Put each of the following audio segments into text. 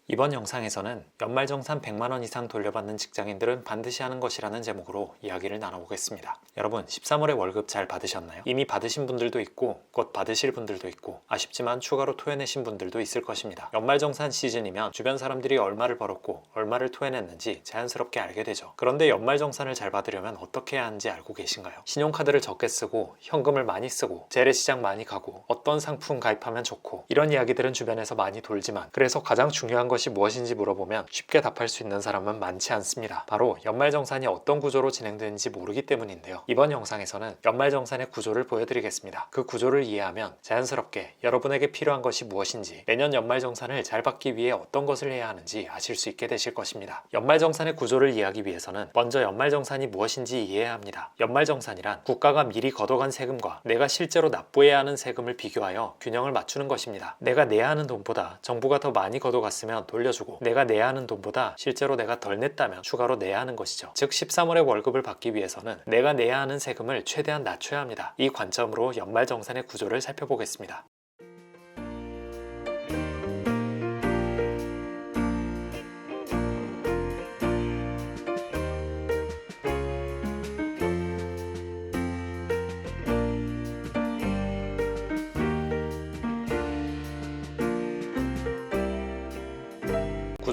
이번 영상에서는 연말정산 100만원 이상 돌려받는 직장인들은 반드시 하는 것이라는 제목으로 이야기를 나눠보겠습니다. 여러분 13월에 월급 잘 받으셨나요? 이미 받으신 분들도 있고 곧 받으실 분들도 있고 아쉽지만 추가로 토해내신 분들도 있을 것입니다. 연말정산 시즌이면 주변 사람들이 얼마를 벌었고 얼마를 토해냈는지 자연스럽게 알게 되죠. 그런데 연말정산을 잘 받으려면 어떻게 해야 하는지 알고 계신가요? 신용카드를 적게 쓰고 현금을 많이 쓰고 재래시장 많이 가고 어떤 상품 가입하면 좋고 이런 이야기들은 주변에서 많이 돌지만 그래서 가장 중요한 것이 무엇인지 물어보면 쉽게 답할 수 있는 사람은 많지 않습니다. 바로 연말정산이 어떤 구조로 진행되는지 모르기 때문인데요. 이번 영상에서는 연말정산의 구조를 보여드리겠습니다. 그 구조를 이해하면 자연스럽게 여러분에게 필요한 것이 무엇인지 내년 연말정산을 잘 받기 위해 어떤 것을 해야 하는지 아실 수 있게 되실 것입니다. 연말정산의 구조를 이해하기 위해서는 먼저 연말정산이 무엇인지 이해해야 합니다. 연말정산이란 국가가 미리 걷어간 세금과 내가 실제로 납부해야 하는 세금을 비교하여 균형을 맞추는 것입니다. 내가 내야 하는 돈보다 정부가 더 많이 걷어갔으면 돌려주고 내가 내야 하는 돈보다 실제로 내가 덜 냈다면 추가로 내야 하는 것이죠. 즉 13월에 월급을 받기 위해서는 내가 내야 하는 세금을 최대한 낮춰야 합니다. 이 관점으로 연말정산의 구조를 살펴보겠습니다.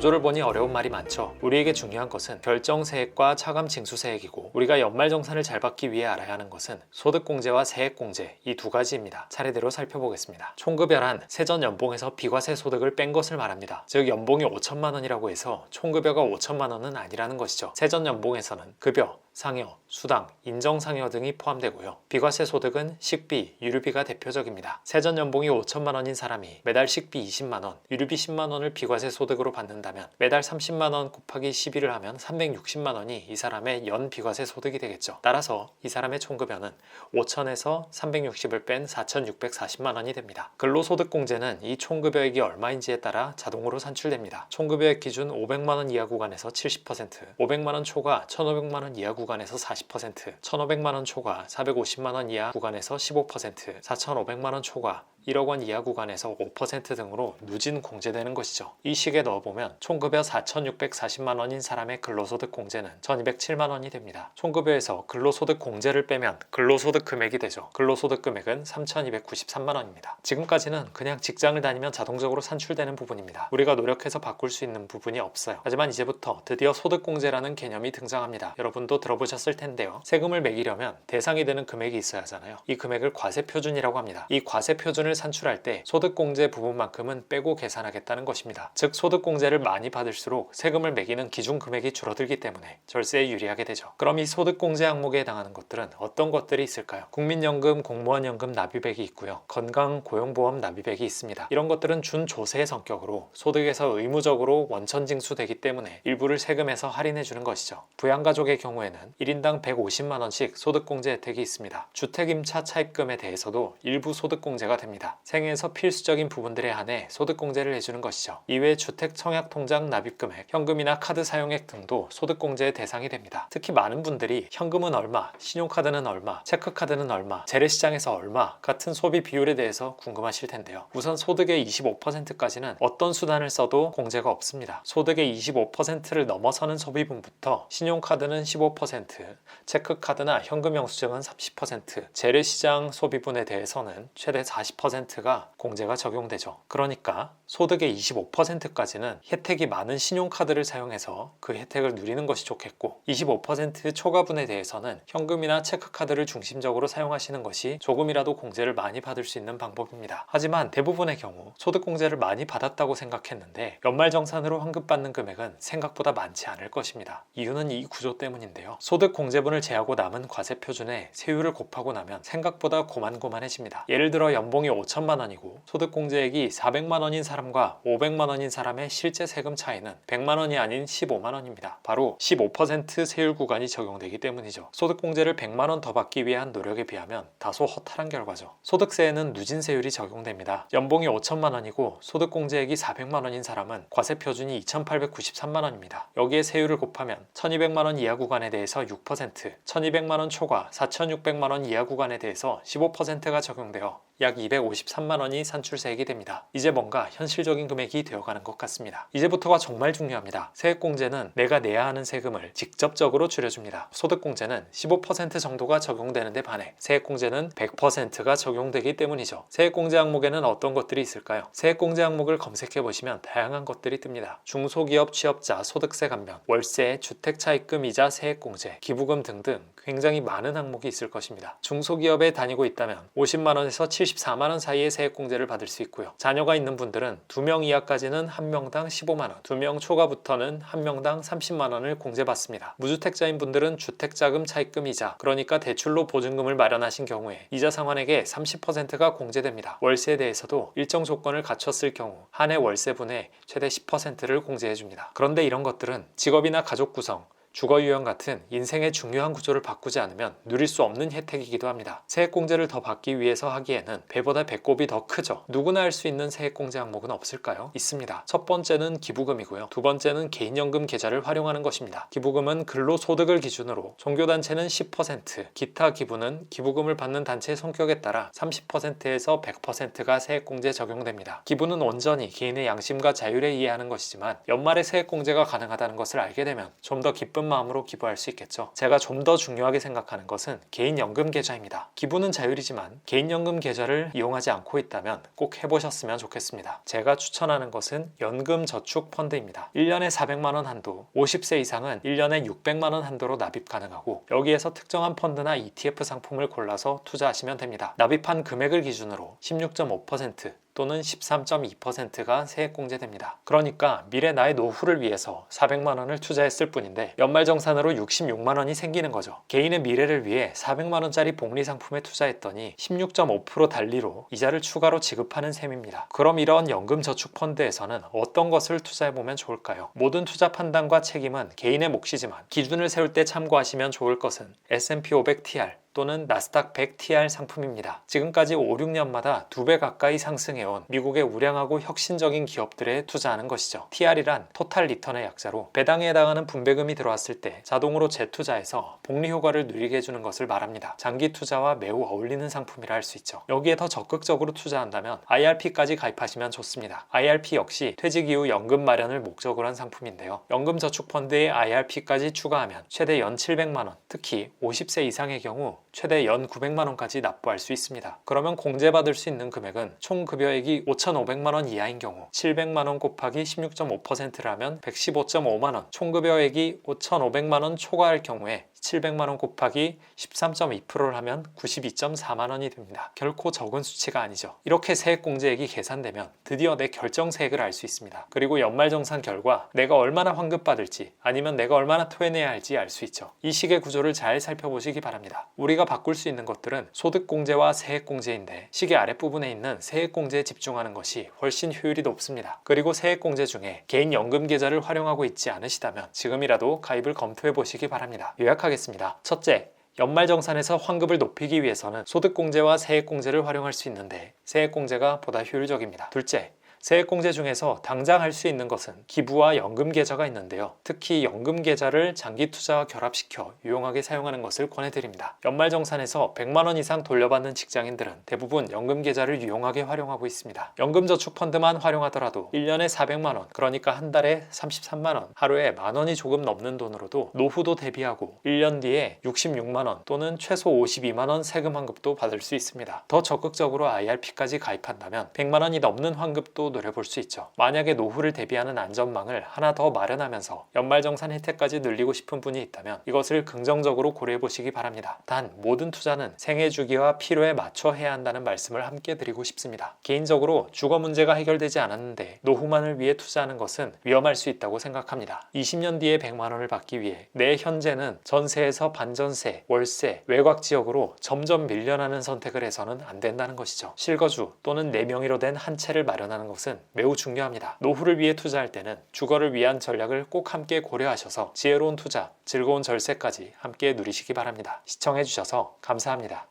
구조를 보니 어려운 말이 많죠. 우리에게 중요한 것은 결정세액과 차감징수세액이고 우리가 연말정산을 잘 받기 위해 알아야 하는 것은 소득공제와 세액공제 이 두 가지입니다. 차례대로 살펴보겠습니다. 총급여란 세전 연봉에서 비과세 소득을 뺀 것을 말합니다. 즉 연봉이 5천만 원이라고 해서 총급여가 5천만 원은 아니라는 것이죠. 세전 연봉에서는 급여, 상여, 수당, 인정상여 등이 포함되고요. 비과세 소득은 식비, 유류비가 대표적입니다. 세전 연봉이 5천만 원인 사람이 매달 식비 20만 원, 유류비 10만 원을 비과세 소득으로 받는다면 매달 30만 원 곱하기 12를 하면 360만 원이 이 사람의 연 비과세 소득이 되겠죠. 따라서 이 사람의 총급여는 5천에서 360을 뺀 4,640만 원이 됩니다. 근로소득공제는 이 총급여액이 얼마인지에 따라 자동으로 산출됩니다. 총급여액 기준 500만 원 이하 구간에서 70%, 500만 원 초과 1,500만 원 이하 구간에서 40%, 1,500만 원 초과 450만 원 이하 구간에서 15%, 4,500만 원 초과 1억 원 이하 구간에서 5% 등으로 누진 공제되는 것이죠. 이 식에 넣어보면 총급여 4,640만 원인 사람의 근로소득 공제는 1,207만 원이 됩니다. 총급여에서 근로소득 공제를 빼면 근로소득 금액이 되죠. 근로소득 금액은 3,293만 원입니다. 지금까지는 그냥 직장을 다니면 자동적으로 산출되는 부분입니다. 우리가 노력해서 바꿀 수 있는 부분이 없어요. 하지만 이제부터 드디어 소득공제라는 개념이 등장합니다. 여러분도 들어보셨을 텐데요. 세금을 매기려면 대상이 되는 금액이 있어야 하잖아요. 이 금액을 과세표준이라고 합니다. 이 과세표준을 산출할 때 소득공제 부분만큼은 빼고 계산하겠다는 것입니다. 즉 소득공제를 많이 받을수록 세금을 매기는 기준금액이 줄어들기 때문에 절세에 유리하게 되죠. 그럼 이 소득공제 항목에 해당하는 것들은 어떤 것들이 있을까요? 국민연금, 공무원연금 납입액이 있고요. 건강고용보험 납입액이 있습니다. 이런 것들은 준조세의 성격으로 소득에서 의무적으로 원천징수되기 때문에 일부를 세금에서 할인해주는 것이죠. 부양가족의 경우에는 1인당 150만 원씩 소득공제 혜택이 있습니다. 주택임차 차입금에 대해서도 일부 소득공제가 됩니다. 생애에서 필수적인 부분들에 한해 소득공제를 해주는 것이죠. 이외에 주택청약통장 납입금액, 현금이나 카드 사용액 등도 소득공제의 대상이 됩니다. 특히 많은 분들이 현금은 얼마, 신용카드는 얼마, 체크카드는 얼마, 재래시장에서 얼마 같은 소비 비율에 대해서 궁금하실 텐데요. 우선 소득의 25%까지는 어떤 수단을 써도 공제가 없습니다. 소득의 25%를 넘어서는 소비분부터 신용카드는 15%, 체크카드나 현금 영수증은 30%, 재래시장 소비분에 대해서는 최대 40%가 공제가 적용되죠. 그러니까 소득의 25%까지는 혜택이 많은 신용카드를 사용해서 그 혜택을 누리는 것이 좋겠고 25% 초과분에 대해서는 현금이나 체크카드를 중심적으로 사용하시는 것이 조금이라도 공제를 많이 받을 수 있는 방법입니다. 하지만 대부분의 경우 소득공제를 많이 받았다고 생각했는데 연말정산으로 환급받는 금액은 생각보다 많지 않을 것입니다. 이유는 이 구조 때문인데요. 소득공제분을 제하고 남은 과세표준에 세율을 곱하고 나면 생각보다 고만고만해집니다. 예를 들어 연봉이 5천만 원이고 소득공제액이 400만 원인 사람과 500만 원인 사람의 실제 세금 차이는 100만 원이 아닌 15만 원입니다. 바로 15% 세율 구간이 적용되기 때문이죠. 소득공제를 100만 원 더 받기 위한 노력에 비하면 다소 허탈한 결과죠. 소득세에는 누진세율이 적용됩니다. 연봉이 5천만 원이고 소득공제액이 400만 원인 사람은 과세표준이 2,893만 원입니다. 여기에 세율을 곱하면 1,200만 원 이하 구간에 대해서 6%, 1,200만 원 초과 4,600만 원 이하 구간에 대해서 15%가 적용되어 약 253만 원이 산출세액이 됩니다. 이제 뭔가 현실적인 금액이 되어가는 것 같습니다. 이제부터가 정말 중요합니다. 세액공제는 내가 내야 하는 세금을 직접적으로 줄여줍니다. 소득공제는 15% 정도가 적용되는데 반해 세액공제는 100%가 적용되기 때문이죠. 세액공제 항목에는 어떤 것들이 있을까요? 세액공제 항목을 검색해보시면 다양한 것들이 뜹니다. 중소기업 취업자 소득세 감면, 월세, 주택차입금 이자 세액공제, 기부금 등등 굉장히 많은 항목이 있을 것입니다. 중소기업에 다니고 있다면 50만원에서 74만원 사이의 세액공제를 받을 수 있고요. 자녀가 있는 분들은 2명 이하까지는 1명당 15만원, 2명 초과부터는 1명당 30만원을 공제받습니다. 무주택자인 분들은 주택자금 차입금 이자, 그러니까 대출로 보증금을 마련하신 경우에 이자 상환액의 30%가 공제됩니다. 월세에 대해서도 일정 조건을 갖췄을 경우 한 해 월세분의 최대 10%를 공제해줍니다. 그런데 이런 것들은 직업이나 가족 구성, 주거 유형 같은 인생의 중요한 구조를 바꾸지 않으면 누릴 수 없는 혜택이기도 합니다. 세액공제를 더 받기 위해서 하기에는 배보다 배꼽이 더 크죠. 누구나 할 수 있는 세액공제 항목은 없을까요? 있습니다. 첫 번째는 기부금이고요. 두 번째는 개인연금 계좌를 활용하는 것입니다. 기부금은 근로소득을 기준으로, 종교단체는 10%, 기타 기부는 기부금을 받는 단체의 성격에 따라 30%에서 100%가 세액공제 적용됩니다. 기부는 온전히 개인의 양심과 자율에 의해 하는 것이지만 연말에 세액공제가 가능하다는 것을 알게 되면 좀 더 기쁜 마음으로 기부할 수 있겠죠. 제가 좀 더 중요하게 생각하는 것은 개인연금 계좌입니다. 기부는 자율이지만 개인연금 계좌를 이용하지 않고 있다면 꼭 해보셨으면 좋겠습니다. 제가 추천하는 것은 연금저축펀드입니다. 1년에 400만원 한도, 50세 이상은 1년에 600만원 한도로 납입 가능하고 여기에서 특정한 펀드나 ETF 상품을 골라서 투자하시면 됩니다. 납입한 금액을 기준으로 16.5% 또는 13.2%가 세액공제됩니다. 그러니까 미래 나의 노후를 위해서 400만원을 투자했을 뿐인데 연말정산으로 66만원이 생기는 거죠. 개인의 미래를 위해 400만원짜리 복리상품에 투자했더니 16.5% 달리로 이자를 추가로 지급하는 셈입니다. 그럼 이런 연금저축펀드에서는 어떤 것을 투자해보면 좋을까요? 모든 투자 판단과 책임은 개인의 몫이지만 기준을 세울 때 참고하시면 좋을 것은 S&P 500 TR 또는 나스닥 100 TR 상품입니다. 지금까지 5, 6년마다 2배 가까이 상승해온 미국의 우량하고 혁신적인 기업들에 투자하는 것이죠. TR이란 토탈 리턴의 약자로 배당에 해당하는 분배금이 들어왔을 때 자동으로 재투자해서 복리 효과를 누리게 해주는 것을 말합니다. 장기 투자와 매우 어울리는 상품이라 할 수 있죠. 여기에 더 적극적으로 투자한다면 IRP까지 가입하시면 좋습니다. IRP 역시 퇴직 이후 연금 마련을 목적으로 한 상품인데요. 연금저축펀드에 IRP까지 추가하면 최대 연 700만원, 특히 50세 이상의 경우 최대 연 900만원까지 납부할 수 있습니다. 그러면 공제받을 수 있는 금액은 총 급여액이 5,500만원 이하인 경우 700만원 곱하기 16.5%라면 115.5만원, 총 급여액이 5,500만원 초과할 경우에 700만원 곱하기 13.2%를 하면 92.4만원이 됩니다. 결코 적은 수치가 아니죠. 이렇게 세액공제액이 계산되면 드디어 내 결정세액을 알 수 있습니다. 그리고 연말정산 결과 내가 얼마나 환급받을지 아니면 내가 얼마나 토해내야 할지 알 수 있죠. 이 식의 구조를 잘 살펴보시기 바랍니다. 우리가 바꿀 수 있는 것들은 소득공제와 세액공제인데 시계 아랫부분에 있는 세액공제에 집중하는 것이 훨씬 효율이 높습니다. 그리고 세액공제 중에 개인연금계좌를 활용하고 있지 않으시다면 지금이라도 가입을 검토해 보시기 바랍니다. 요약하겠습니다. 첫째, 연말정산에서 환급을 높이기 위해서는 소득공제와 세액공제를 활용할 수 있는데 세액공제가 보다 효율적입니다. 둘째, 세액공제 중에서 당장 할 수 있는 것은 기부와 연금계좌가 있는데요. 특히 연금계좌를 장기투자와 결합시켜 유용하게 사용하는 것을 권해드립니다. 연말정산에서 100만원 이상 돌려받는 직장인들은 대부분 연금계좌를 유용하게 활용하고 있습니다. 연금저축펀드만 활용하더라도 1년에 400만원, 그러니까 한 달에 33만원, 하루에 만원이 조금 넘는 돈으로도 노후도 대비하고 1년 뒤에 66만원 또는 최소 52만원 세금 환급도 받을 수 있습니다. 더 적극적으로 IRP까지 가입한다면 100만원이 넘는 환급도 노려볼 수 있죠. 만약에 노후를 대비하는 안전망을 하나 더 마련하면서 연말정산 혜택까지 늘리고 싶은 분이 있다면 이것을 긍정적으로 고려해 보시기 바랍니다. 단 모든 투자는 생애 주기와 필요에 맞춰 해야 한다는 말씀을 함께 드리고 싶습니다. 개인적으로 주거 문제가 해결되지 않았는데 노후만을 위해 투자하는 것은 위험할 수 있다고 생각합니다. 20년 뒤에 100만원을 받기 위해 내 현재는 전세에서 반전세, 월세, 외곽 지역으로 점점 밀려나는 선택을 해서는 안 된다는 것이죠. 실거주 또는 내 명의로 된 한 채를 마련하는 것은 매우 중요합니다. 노후를 위해 투자할 때는 주거를 위한 전략을 꼭 함께 고려하셔서 지혜로운 투자, 즐거운 절세까지 함께 누리시기 바랍니다. 시청해주셔서 감사합니다.